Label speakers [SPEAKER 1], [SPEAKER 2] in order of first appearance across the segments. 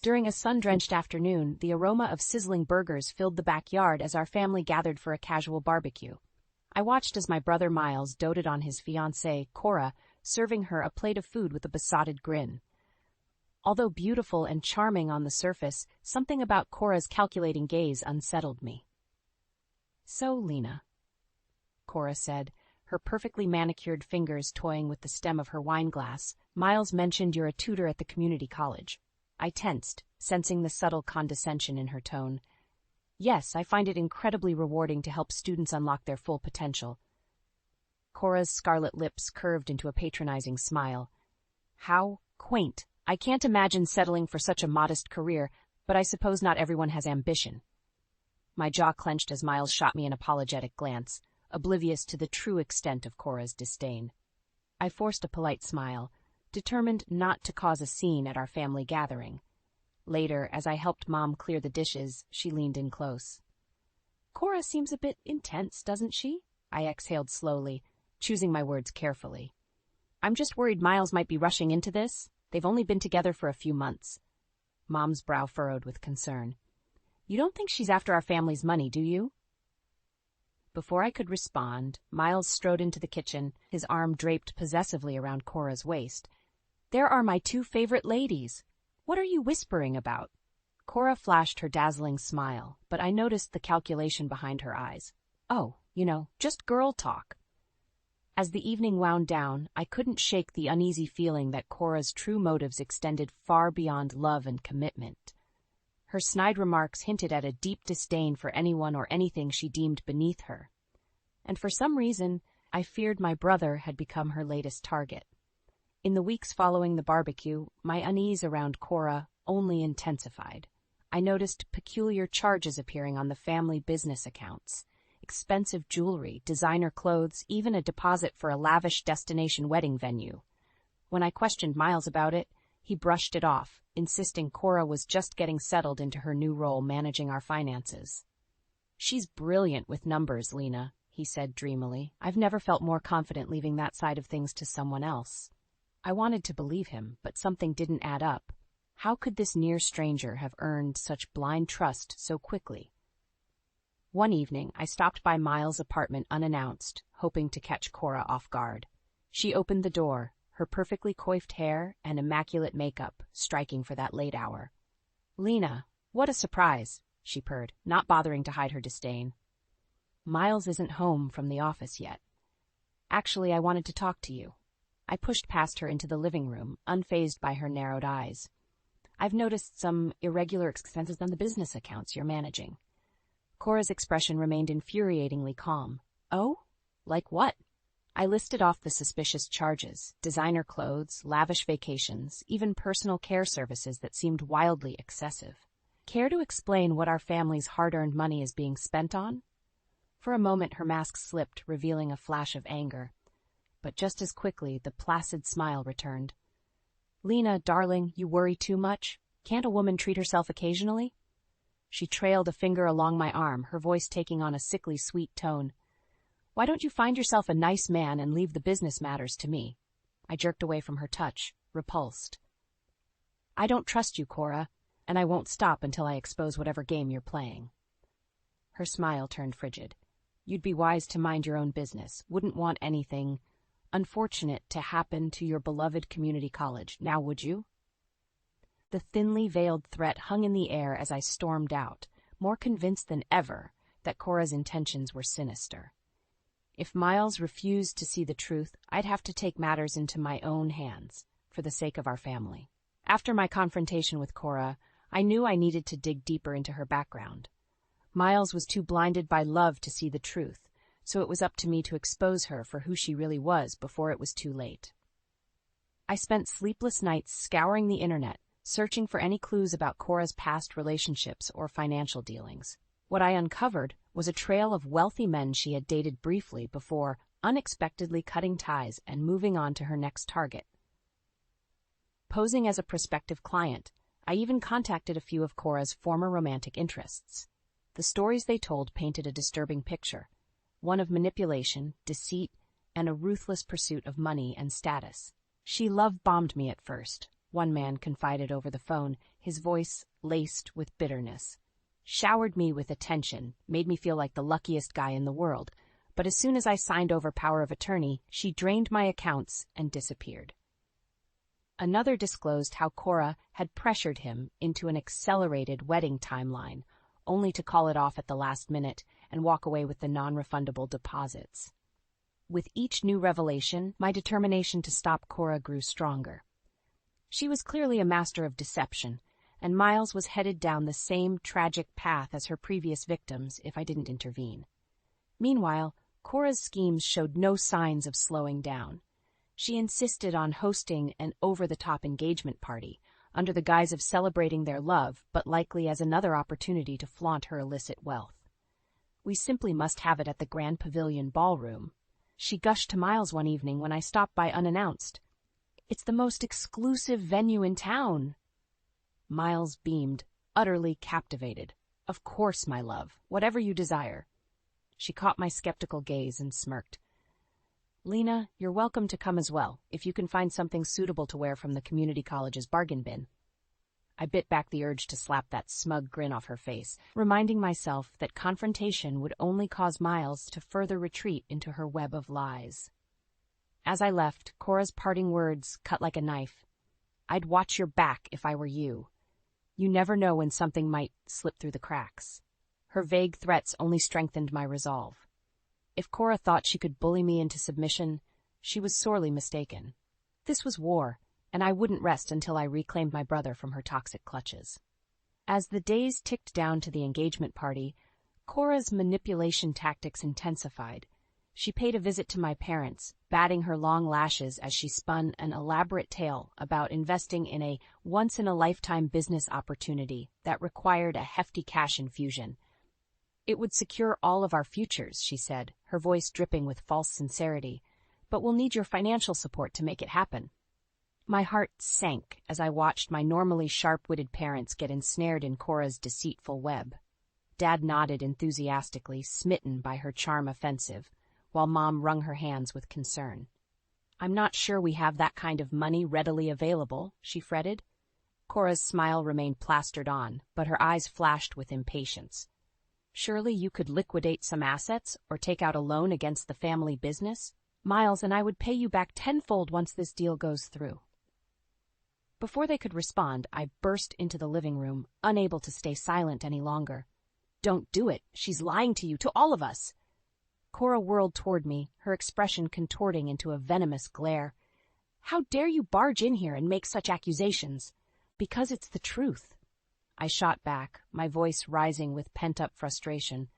[SPEAKER 1] During a sun-drenched afternoon, the aroma of sizzling burgers filled the backyard as our family gathered for a casual barbecue. I watched as my brother Miles doted on his fiancée, Cora, serving her a plate of food with a besotted grin. Although beautiful and charming on the surface, something about Cora's calculating gaze unsettled me. "So, Lena," Cora said, her perfectly manicured fingers toying with the stem of her wineglass, "Miles mentioned you're a tutor at the community college." I tensed, sensing the subtle condescension in her tone. "Yes, I find it incredibly rewarding to help students unlock their full potential." Cora's scarlet lips curved into a patronizing smile. "How quaint. I can't imagine settling for such a modest career, but I suppose not everyone has ambition." My jaw clenched as Miles shot me an apologetic glance, oblivious to the true extent of Cora's disdain. I forced a polite smile, determined not to cause a scene at our family gathering. Later, as I helped Mom clear the dishes, she leaned in close. "Cora seems a bit intense, doesn't she?" I exhaled slowly, choosing my words carefully. "I'm just worried Miles might be rushing into this. They've only been together for a few months." Mom's brow furrowed with concern. "You don't think she's after our family's money, do you?" Before I could respond, Miles strode into the kitchen, his arm draped possessively around Cora's waist. "There are my two favorite ladies. What are you whispering about?" Cora flashed her dazzling smile, but I noticed the calculation behind her eyes. "Oh, just girl talk." As the evening wound down, I couldn't shake the uneasy feeling that Cora's true motives extended far beyond love and commitment. Her snide remarks hinted at a deep disdain for anyone or anything she deemed beneath her. And for some reason, I feared my brother had become her latest target. In the weeks following the barbecue, my unease around Cora only intensified. I noticed peculiar charges appearing on the family business accounts. Expensive jewelry, designer clothes, even a deposit for a lavish destination wedding venue. When I questioned Miles about it, he brushed it off, insisting Cora was just getting settled into her new role managing our finances. "She's brilliant with numbers, Lena," he said dreamily. "I've never felt more confident leaving that side of things to someone else." I wanted to believe him, but something didn't add up. How could this near stranger have earned such blind trust so quickly? One evening, I stopped by Miles' apartment unannounced, hoping to catch Cora off guard. She opened the door, her perfectly coiffed hair and immaculate makeup striking for that late hour. "Lena, what a surprise," she purred, not bothering to hide her disdain. "Miles isn't home from the office yet. Actually, I wanted to talk to you." I pushed past her into the living room, unfazed by her narrowed eyes. "I've noticed some irregular expenses on the business accounts you're managing." Cora's expression remained infuriatingly calm. "Oh? Like what?" I listed off the suspicious charges: designer clothes, lavish vacations, even personal care services that seemed wildly excessive. "Care to explain what our family's hard-earned money is being spent on?" For a moment her mask slipped, revealing a flash of anger. But just as quickly, the placid smile returned. "Lena, darling, you worry too much. Can't a woman treat herself occasionally?" She trailed a finger along my arm, her voice taking on a sickly sweet tone. "Why don't you find yourself a nice man and leave the business matters to me?" I jerked away from her touch, repulsed. "I don't trust you, Cora, and I won't stop until I expose whatever game you're playing." Her smile turned frigid. "You'd be wise to mind your own business. Wouldn't want anything unfortunate to happen to your beloved community college, now would you?" The thinly veiled threat hung in the air as I stormed out, more convinced than ever that Cora's intentions were sinister. If Miles refused to see the truth, I'd have to take matters into my own hands, for the sake of our family. After my confrontation with Cora, I knew I needed to dig deeper into her background. Miles was too blinded by love to see the truth, so it was up to me to expose her for who she really was before it was too late. I spent sleepless nights scouring the internet, searching for any clues about Cora's past relationships or financial dealings. What I uncovered was a trail of wealthy men she had dated briefly before unexpectedly cutting ties and moving on to her next target. Posing as a prospective client, I even contacted a few of Cora's former romantic interests. The stories they told painted a disturbing picture, one of manipulation, deceit, and a ruthless pursuit of money and status. "She love-bombed me at first," one man confided over the phone, his voice laced with bitterness. Showered me with attention, made me feel like the luckiest guy in the world, but as soon as I signed over power of attorney, she drained my accounts and disappeared. Another disclosed how Cora had pressured him into an accelerated wedding timeline, only to call it off at the last minute and walk away with the non-refundable deposits. With each new revelation, my determination to stop Cora grew stronger. She was clearly a master of deception, and Miles was headed down the same tragic path as her previous victims if I didn't intervene. Meanwhile, Cora's schemes showed no signs of slowing down. She insisted on hosting an over-the-top engagement party, under the guise of celebrating their love, but likely as another opportunity to flaunt her illicit wealth. "We simply must have it at the Grand Pavilion Ballroom," she gushed to Miles one evening when I stopped by unannounced. "It's the most exclusive venue in town." Miles beamed, utterly captivated. "Of course, my love, whatever you desire." She caught my skeptical gaze and smirked. "Lena, you're welcome to come as well, if you can find something suitable to wear from the community college's bargain bin." I bit back the urge to slap that smug grin off her face, reminding myself that confrontation would only cause Miles to further retreat into her web of lies. As I left, Cora's parting words cut like a knife. "I'd watch your back if I were you. You never know when something might slip through the cracks." Her vague threats only strengthened my resolve. If Cora thought she could bully me into submission, she was sorely mistaken. This was war, and I wouldn't rest until I reclaimed my brother from her toxic clutches. As the days ticked down to the engagement party, Cora's manipulation tactics intensified. She paid a visit to my parents, batting her long lashes as she spun an elaborate tale about investing in a once-in-a-lifetime business opportunity that required a hefty cash infusion. "It would secure all of our futures," she said, her voice dripping with false sincerity, "but we'll need your financial support to make it happen." My heart sank as I watched my normally sharp-witted parents get ensnared in Cora's deceitful web. Dad nodded enthusiastically, smitten by her charm offensive, while Mom wrung her hands with concern. "I'm not sure we have that kind of money readily available," she fretted. Cora's smile remained plastered on, but her eyes flashed with impatience. "Surely you could liquidate some assets or take out a loan against the family business? Miles and I would pay you back tenfold once this deal goes through." Before they could respond, I burst into the living room, unable to stay silent any longer. "Don't do it. She's lying to you, to all of us." Cora whirled toward me, her expression contorting into a venomous glare. "How dare you barge in here and make such accusations?" "Because it's the truth." I shot back, my voice rising with pent-up frustration.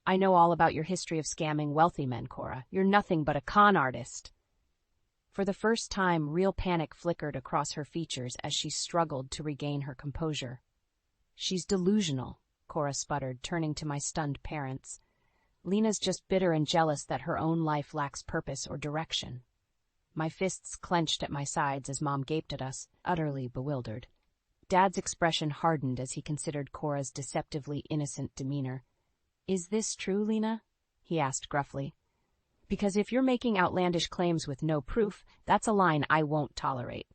[SPEAKER 1] "I know all about your history of scamming wealthy men, Cora. You're nothing but a con artist." For the first time, real panic flickered across her features as she struggled to regain her composure. "She's delusional," Cora sputtered, turning to my stunned parents. "Lena's just bitter and jealous that her own life lacks purpose or direction." My fists clenched at my sides as Mom gaped at us, utterly bewildered. Dad's expression hardened as he considered Cora's deceptively innocent demeanor. "Is this true, Lena?" he asked gruffly. "Because if you're making outlandish claims with no proof, that's a line I won't tolerate."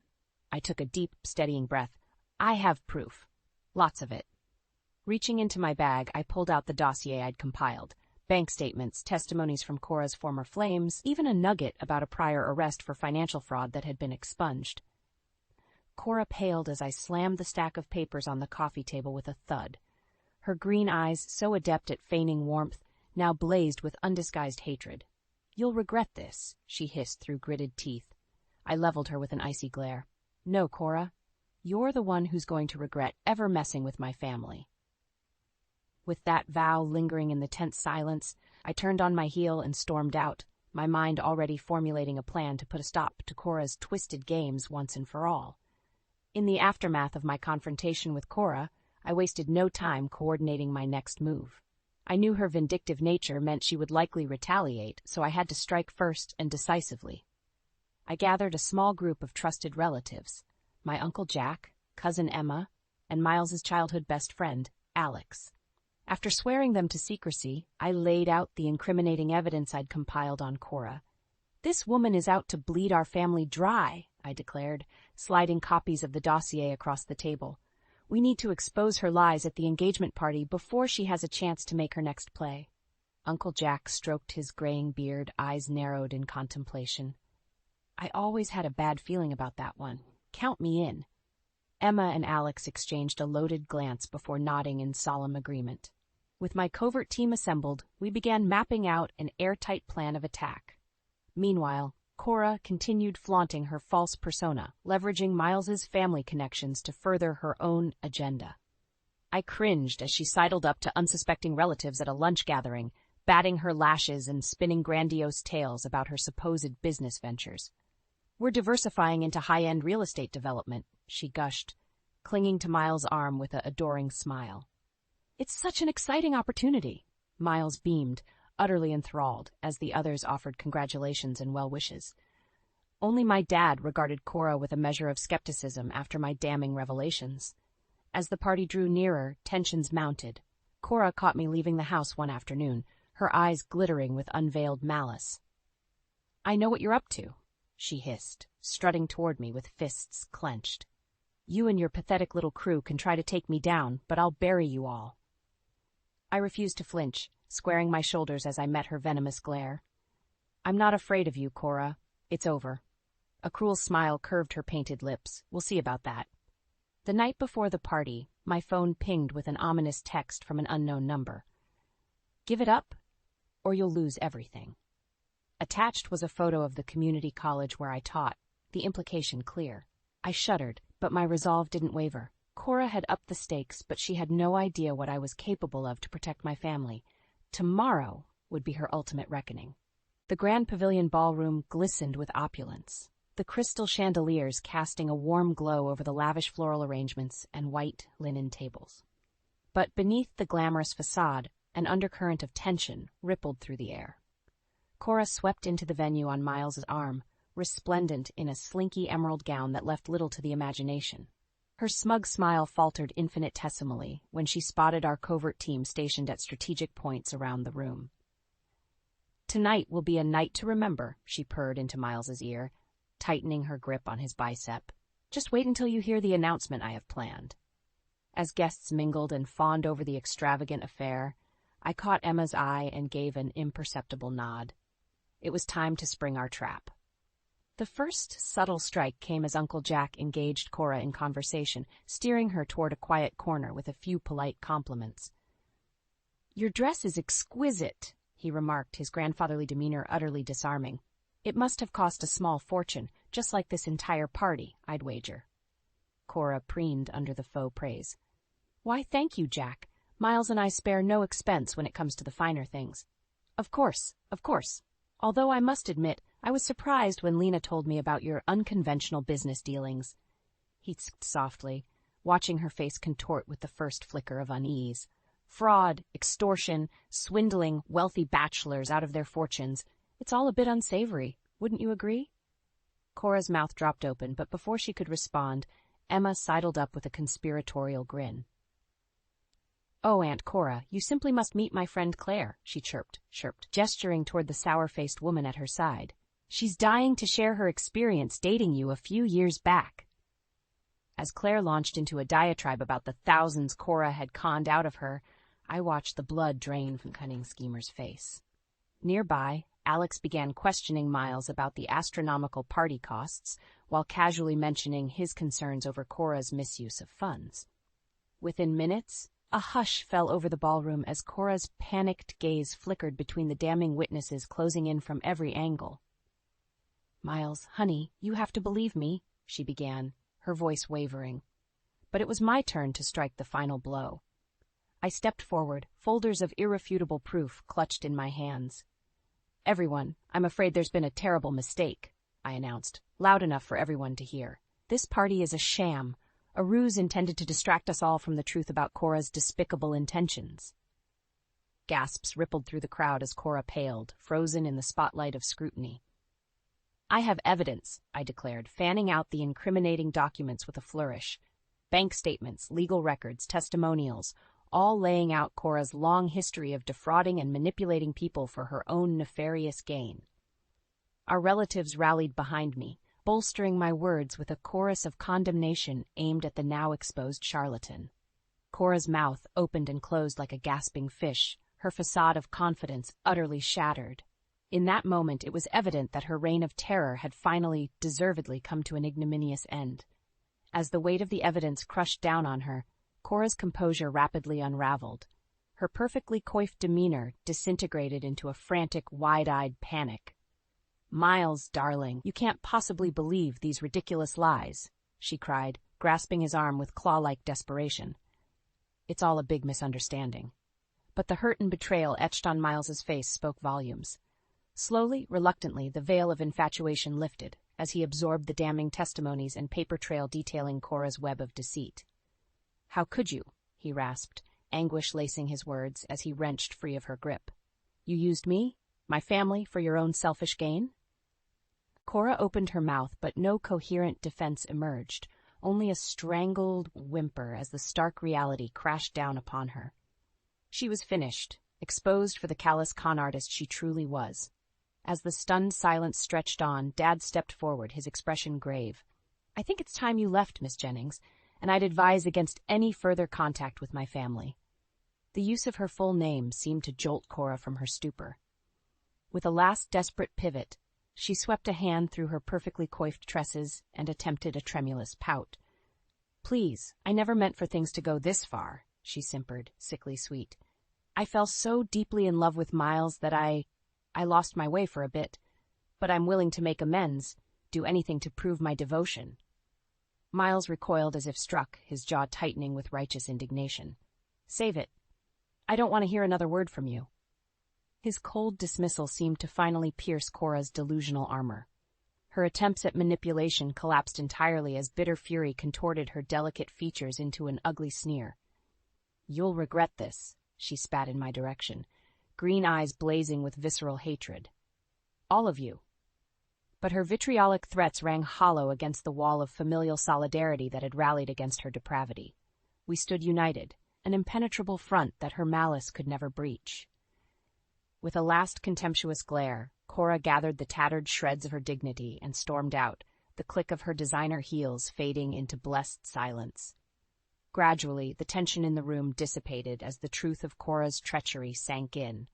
[SPEAKER 1] I took a deep, steadying breath. "I have proof. Lots of it." Reaching into my bag, I pulled out the dossier I'd compiled. Bank statements, testimonies from Cora's former flames, even a nugget about a prior arrest for financial fraud that had been expunged. Cora paled as I slammed the stack of papers on the coffee table with a thud. Her green eyes, so adept at feigning warmth, now blazed with undisguised hatred. "You'll regret this," she hissed through gritted teeth. I leveled her with an icy glare. "No, Cora. You're the one who's going to regret ever messing with my family." With that vow lingering in the tense silence, I turned on my heel and stormed out, my mind already formulating a plan to put a stop to Cora's twisted games once and for all. In the aftermath of my confrontation with Cora, I wasted no time coordinating my next move. I knew her vindictive nature meant she would likely retaliate, so I had to strike first and decisively. I gathered a small group of trusted relatives, my Uncle Jack, Cousin Emma, and Miles's childhood best friend, Alex. After swearing them to secrecy, I laid out the incriminating evidence I'd compiled on Cora. "This woman is out to bleed our family dry," I declared, sliding copies of the dossier across the table. We need to expose her lies at the engagement party before she has a chance to make her next play. Uncle Jack stroked his graying beard, eyes narrowed in contemplation. I always had a bad feeling about that one. Count me in. Emma and Alex exchanged a loaded glance before nodding in solemn agreement. With my covert team assembled, we began mapping out an airtight plan of attack. Meanwhile, Cora continued flaunting her false persona, leveraging Miles's family connections to further her own agenda. I cringed as she sidled up to unsuspecting relatives at a lunch gathering, batting her lashes and spinning grandiose tales about her supposed business ventures. We're diversifying into high-end real estate development, she gushed, clinging to Miles' arm with an adoring smile. It's such an exciting opportunity, Miles beamed, utterly enthralled, as the others offered congratulations and well wishes. Only my dad regarded Cora with a measure of skepticism after my damning revelations. As the party drew nearer, tensions mounted. Cora caught me leaving the house one afternoon, her eyes glittering with unveiled malice. I know what you're up to, she hissed, strutting toward me with fists clenched. You and your pathetic little crew can try to take me down, but I'll bury you all. I refused to flinch, squaring my shoulders as I met her venomous glare. I'm not afraid of you, Cora. It's over. A cruel smile curved her painted lips. We'll see about that. The night before the party, my phone pinged with an ominous text from an unknown number. Give it up, or you'll lose everything. Attached was a photo of the community college where I taught, the implication clear. I shuddered, but my resolve didn't waver. Cora had upped the stakes, but she had no idea what I was capable of to protect my family. Tomorrow would be her ultimate reckoning. The Grand Pavilion ballroom glistened with opulence, the crystal chandeliers casting a warm glow over the lavish floral arrangements and white linen tables. But beneath the glamorous facade, an undercurrent of tension rippled through the air. Cora swept into the venue on Miles's arm, resplendent in a slinky emerald gown that left little to the imagination. Her smug smile faltered infinitesimally when she spotted our covert team stationed at strategic points around the room. Tonight will be a night to remember, she purred into Miles's ear, tightening her grip on his bicep. Just wait until you hear the announcement I have planned. As guests mingled and fawned over the extravagant affair, I caught Emma's eye and gave an imperceptible nod. It was time to spring our trap. The first subtle strike came as Uncle Jack engaged Cora in conversation, steering her toward a quiet corner with a few polite compliments. Your dress is exquisite, he remarked, his grandfatherly demeanor utterly disarming. It must have cost a small fortune, just like this entire party, I'd wager. Cora preened under the faux praise. Why, thank you, Jack. Miles and I spare no expense when it comes to the finer things. Of course. Although I must admit, I was surprised when Lena told me about your unconventional business dealings. He tsked softly, watching her face contort with the first flicker of unease. Fraud, extortion, swindling wealthy bachelors out of their fortunes. It's all a bit unsavory, wouldn't you agree? Cora's mouth dropped open, but before she could respond, Emma sidled up with a conspiratorial grin. Oh, Aunt Cora, you simply must meet my friend Claire, she chirped, gesturing toward the sour-faced woman at her side. She's dying to share her experience dating you a few years back. As Claire launched into a diatribe about the thousands Cora had conned out of her, I watched the blood drain from cunning schemer's face. Nearby, Alex began questioning Miles about the astronomical party costs, while casually mentioning his concerns over Cora's misuse of funds. Within minutes, a hush fell over the ballroom as Cora's panicked gaze flickered between the damning witnesses closing in from every angle. Miles, honey, you have to believe me, she began, her voice wavering. But it was my turn to strike the final blow. I stepped forward, folders of irrefutable proof clutched in my hands. Everyone, I'm afraid there's been a terrible mistake, I announced, loud enough for everyone to hear. This party is a sham, a ruse intended to distract us all from the truth about Cora's despicable intentions. Gasps rippled through the crowd as Cora paled, frozen in the spotlight of scrutiny. I have evidence, I declared, fanning out the incriminating documents with a flourish. Bank statements, legal records, testimonials, all laying out Cora's long history of defrauding and manipulating people for her own nefarious gain. Our relatives rallied behind me, bolstering my words with a chorus of condemnation aimed at the now exposed charlatan. Cora's mouth opened and closed like a gasping fish, her facade of confidence utterly shattered. In that moment it was evident that her reign of terror had finally, deservedly, come to an ignominious end. As the weight of the evidence crushed down on her, Cora's composure rapidly unraveled. Her perfectly coiffed demeanor disintegrated into a frantic, wide-eyed panic. "Miles, darling, you can't possibly believe these ridiculous lies," she cried, grasping his arm with claw-like desperation. "It's all a big misunderstanding." But the hurt and betrayal etched on Miles's face spoke volumes. Slowly, reluctantly, the veil of infatuation lifted, as he absorbed the damning testimonies and paper trail detailing Cora's web of deceit. "How could you?" he rasped, anguish lacing his words as he wrenched free of her grip. "You used me, my family, for your own selfish gain?" Cora opened her mouth, but no coherent defense emerged, only a strangled whimper as the stark reality crashed down upon her. She was finished, exposed for the callous con artist she truly was. As the stunned silence stretched on, Dad stepped forward, his expression grave. "I think it's time you left, Miss Jennings, and I'd advise against any further contact with my family." The use of her full name seemed to jolt Cora from her stupor. With a last desperate pivot, she swept a hand through her perfectly coiffed tresses and attempted a tremulous pout. "Please, I never meant for things to go this far," she simpered, sickly sweet. "I fell so deeply in love with Miles that I lost my way for a bit, but I'm willing to make amends, do anything to prove my devotion." Miles recoiled as if struck, his jaw tightening with righteous indignation. "Save it. I don't want to hear another word from you." His cold dismissal seemed to finally pierce Cora's delusional armor. Her attempts at manipulation collapsed entirely as bitter fury contorted her delicate features into an ugly sneer. "You'll regret this," she spat in my direction, green eyes blazing with visceral hatred. "All of you." But her vitriolic threats rang hollow against the wall of familial solidarity that had rallied against her depravity. We stood united, an impenetrable front that her malice could never breach. With a last contemptuous glare, Cora gathered the tattered shreds of her dignity and stormed out, the click of her designer heels fading into blessed silence. Gradually, the tension in the room dissipated as the truth of Cora's treachery sank in.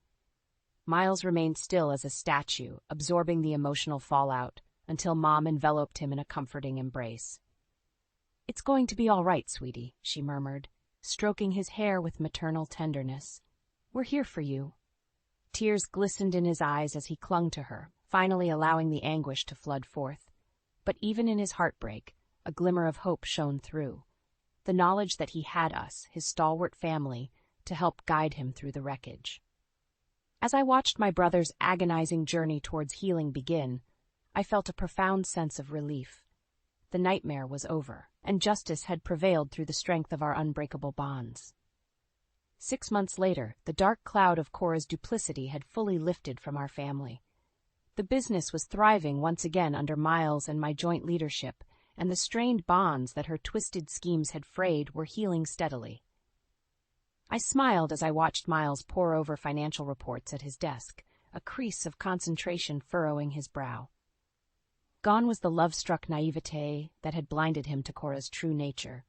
[SPEAKER 1] Miles remained still as a statue, absorbing the emotional fallout, until Mom enveloped him in a comforting embrace. "It's going to be all right, sweetie," she murmured, stroking his hair with maternal tenderness. "We're here for you." Tears glistened in his eyes as he clung to her, finally allowing the anguish to flood forth. But even in his heartbreak, a glimmer of hope shone through. The knowledge that he had us, his stalwart family, to help guide him through the wreckage. As I watched my brother's agonizing journey towards healing begin, I felt a profound sense of relief. The nightmare was over, and justice had prevailed through the strength of our unbreakable bonds. 6 months later, the dark cloud of Cora's duplicity had fully lifted from our family. The business was thriving once again under Miles and my joint leadership, and the strained bonds that her twisted schemes had frayed were healing steadily. I smiled as I watched Miles pore over financial reports at his desk, a crease of concentration furrowing his brow. Gone was the love-struck naivete that had blinded him to Cora's true nature.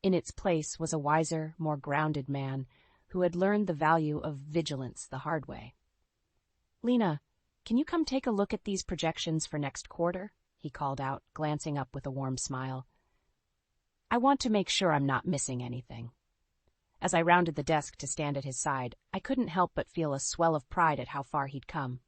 [SPEAKER 1] In its place was a wiser, more grounded man who had learned the value of vigilance the hard way. "Lena, can you come take a look at these projections for next quarter?" he called out, glancing up with a warm smile. "I want to make sure I'm not missing anything." As I rounded the desk to stand at his side, I couldn't help but feel a swell of pride at how far he'd come.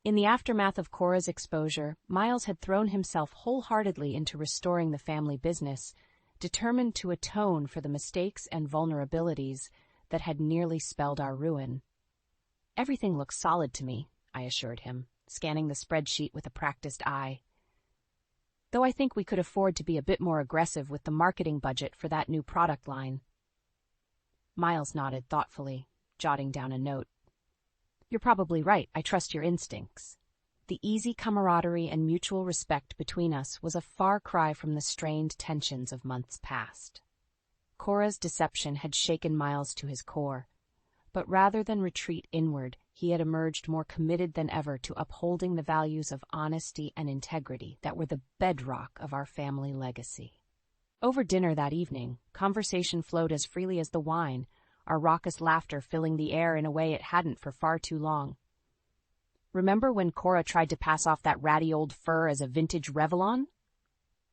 [SPEAKER 1] In the aftermath of Cora's exposure, Miles had thrown himself wholeheartedly into restoring the family business, determined to atone for the mistakes and vulnerabilities that had nearly spelled our ruin. "Everything looks solid to me," I assured him, scanning the spreadsheet with a practiced eye. "Though I think we could afford to be a bit more aggressive with the marketing budget for that new product line." Miles nodded thoughtfully, jotting down a note. "You're probably right. I trust your instincts." The easy camaraderie and mutual respect between us was a far cry from the strained tensions of months past. Cora's deception had shaken Miles to his core, But rather than retreat inward, he had emerged more committed than ever to upholding the values of honesty and integrity that were the bedrock of our family legacy. Over dinner that evening, conversation flowed as freely as the wine, our raucous laughter filling the air in a way it hadn't for far too long. "Remember when Cora tried to pass off that ratty old fur as a vintage Revlon?"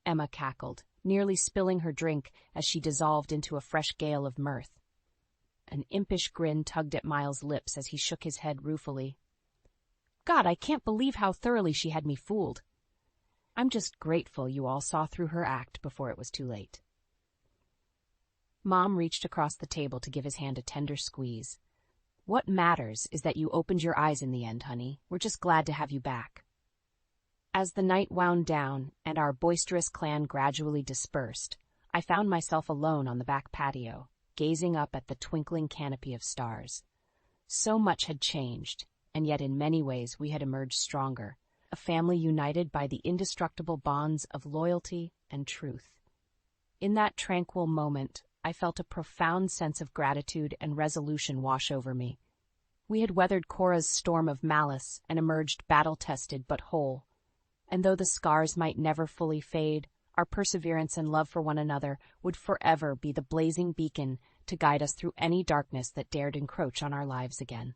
[SPEAKER 1] Emma cackled, nearly spilling her drink as she dissolved into a fresh gale of mirth. An impish grin tugged at Miles' lips as he shook his head ruefully. "God, I can't believe how thoroughly she had me fooled. I'm just grateful you all saw through her act before it was too late." Mom reached across the table to give his hand a tender squeeze. "What matters is that you opened your eyes in the end, honey. We're just glad to have you back." As the night wound down and our boisterous clan gradually dispersed, I found myself alone on the back patio, gazing up at the twinkling canopy of stars. So much had changed, and yet in many ways we had emerged stronger, a family united by the indestructible bonds of loyalty and truth. In that tranquil moment, I felt a profound sense of gratitude and resolution wash over me. We had weathered Cora's storm of malice and emerged battle-tested but whole. And though the scars might never fully fade, our perseverance and love for one another would forever be the blazing beacon to guide us through any darkness that dared encroach on our lives again.